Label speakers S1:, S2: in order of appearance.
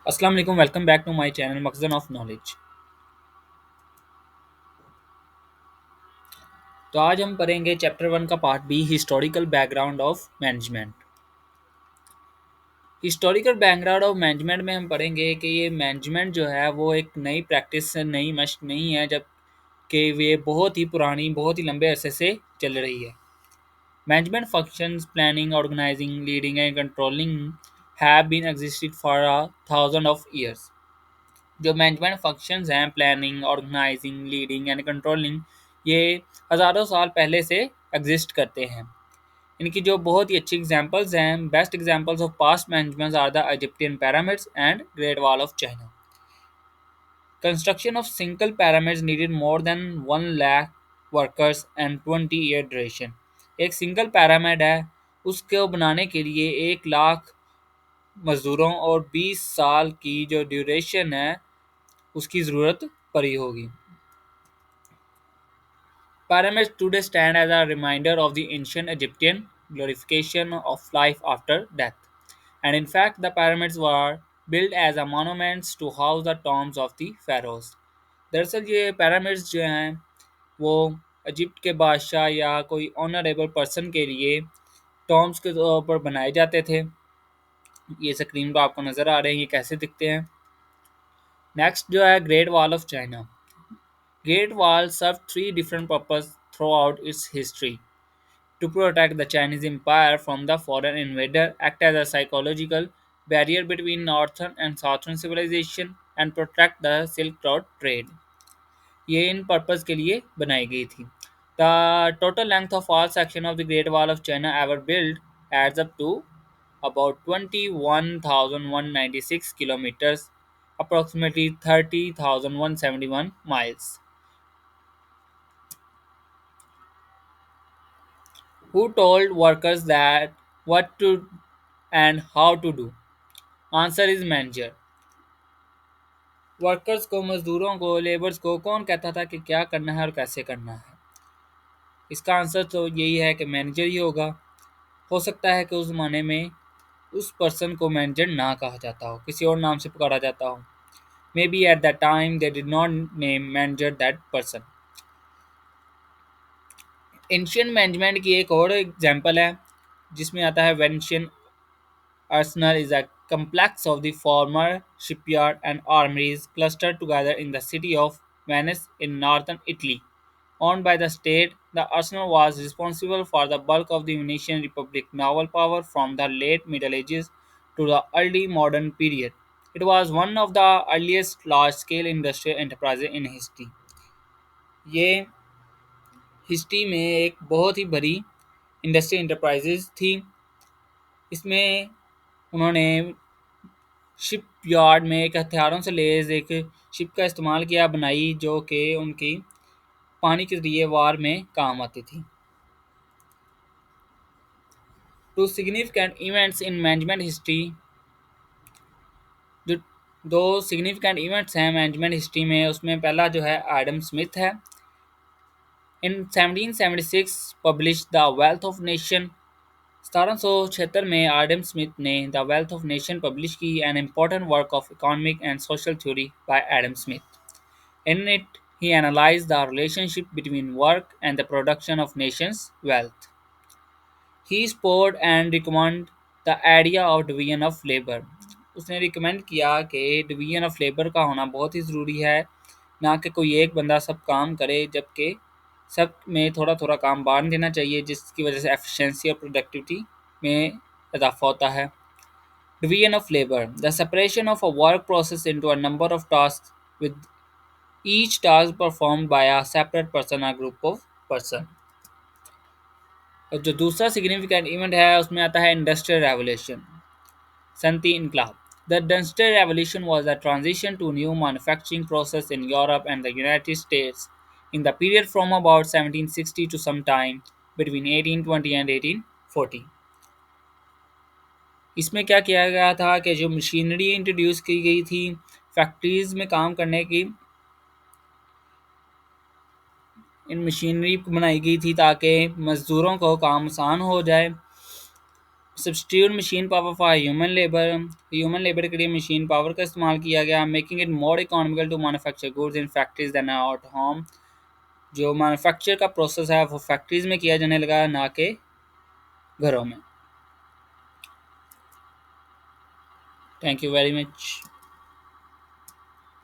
S1: अस्सलाम वालेकुम welcome back to my channel Makhzan of knowledge. तो आज हम पढ़ेंगे चैप्टर 1 का part B historical background of management. Historical background of management में हम पढ़ेंगे कि ये मैनेजमेंट जो है वो एक नई प्रैक्टिस नई मशक नहीं है, जबकि ये बहुत ही पुरानी बहुत ही लंबे अरसे से चल रही है। Management functions planning organising leading and controlling have been existed for a thousand of years. जो मैनेजमेंट फंक्शंस हैं planning organising leading and controlling, ये हज़ारों साल पहले से एग्जिस्ट करते हैं। इनकी जो बहुत ही अच्छी एग्जांपल्स हैं, best examples of past managements are the Egyptian pyramids and great wall of China. Construction of single pyramids needed more than 1 lakh workers and 20 year duration. एक सिंगल पिरामिड है, उसको बनाने के लिए 1 लाख मजदूरों और 20 साल की जो ड्यूरेशन है उसकी ज़रूरत पड़ी होगी। Pyramids today stand as a reminder of the ancient Egyptian glorification of life after death. And in fact, the pyramids were built as a monuments to house the tombs of the pharaohs. दरअसल ये pyramids जो हैं वो Egypt के बादशाह या कोई honourable person के लिए टॉम्स के तौर पर बनाए जाते थे। ये स्क्रीन पर आपको नज़र आ रहे हैं, ये कैसे दिखते हैं। नेक्स्ट जो है great wall of China. Great Wall served three different purposes throughout its history: to protect the Chinese Empire from the foreign invader, act as a psychological barrier between northern and southern civilization, and protect the Silk Road trade. ये इन purpose के लिए बनाई गई थी। The total length of all sections of the Great Wall of China ever built adds up to about 21,196 kilometers, approximately 30,171 miles. Who told workers that what to and how to do? Answer is manager. Workers को, मजदूरों को, labours को कौन कहता था कि क्या करना है और कैसे करना है? इसका आंसर तो यही है कि मैनेजर ही होगा। हो सकता है कि उस ज़माने में उस पर्सन को मैनेजर ना कहा जाता हो, किसी और नाम से पुकारा जाता हो। May be at that time they did not name manager that person. Ancient management की एक और एग्जांपल है जिसमें आता है Venetian Arsenal is a complex of the former shipyard and armories clustered together in the city of Venice in northern Italy. Owned by the state, the arsenal was responsible for the bulk of the Venetian Republic naval power from the late Middle Ages to the early modern period. It was one of the earliest large-scale industrial enterprises in history. ये history में एक बहुत ही बड़ी industrial enterprises थी। इसमें उन्होंने ship yard में एक हथियारों से लैस एक शिप का इस्तेमाल किया, बनाई, जो कि उनकी पानी के ज़रिए वार में काम आती थी। Two significant events in management history. जो दो सिग्निफिकेंट इवेंट्स हैं मैनेजमेंट हिस्ट्री में, उसमें पहला जो है एडम स्मिथ है। In 1776 publish the wealth of nation. 1776 में एडम स्मिथ ने the wealth of nation publish की, an important work of economic and social theory by Adam Smith. In it, he analyzed the relationship between work and the production of nations' wealth. He supported and recommended the idea of division of labor. उसने recommend किया कि division of labour का होना बहुत ही ज़रूरी है, ना कि कोई एक बंदा सब काम करे, जबकि सब में थोड़ा थोड़ा काम बांट देना चाहिए, जिसकी वजह से एफिशिएंसी और प्रोडक्टिविटी में इजाफा होता है। Division of labour, the separation of a work process into a number of task with each task performed by a separate person or group of person। और जो दूसरा सिग्निफिकेंट इवेंट है उसमें आता है इंडस्ट्रियल रेवोल्यूशन, सनती इनकलाब। The Industrial Revolution was a transition to new manufacturing process in Europe and the United States in the period from about 1760 to some time between 1820 and 1840। इसमें क्या किया गया था कि जो मशीनरी इंट्रोड्यूस की गई थी फैक्ट्रीज में काम करने की, इन मशीनरी बनाई गई थी ताकि मज़दूरों को काम आसान हो जाए। Substitute machine power for human labour के लिए मशीन पावर का इस्तेमाल किया गया, making it more economical to manufacture goods in factories than at home. जो मैन्युफैक्चर का प्रोसेस है वो फैक्ट्रीज में किया जाने लगा, ना कि घरों में। Thank you very much.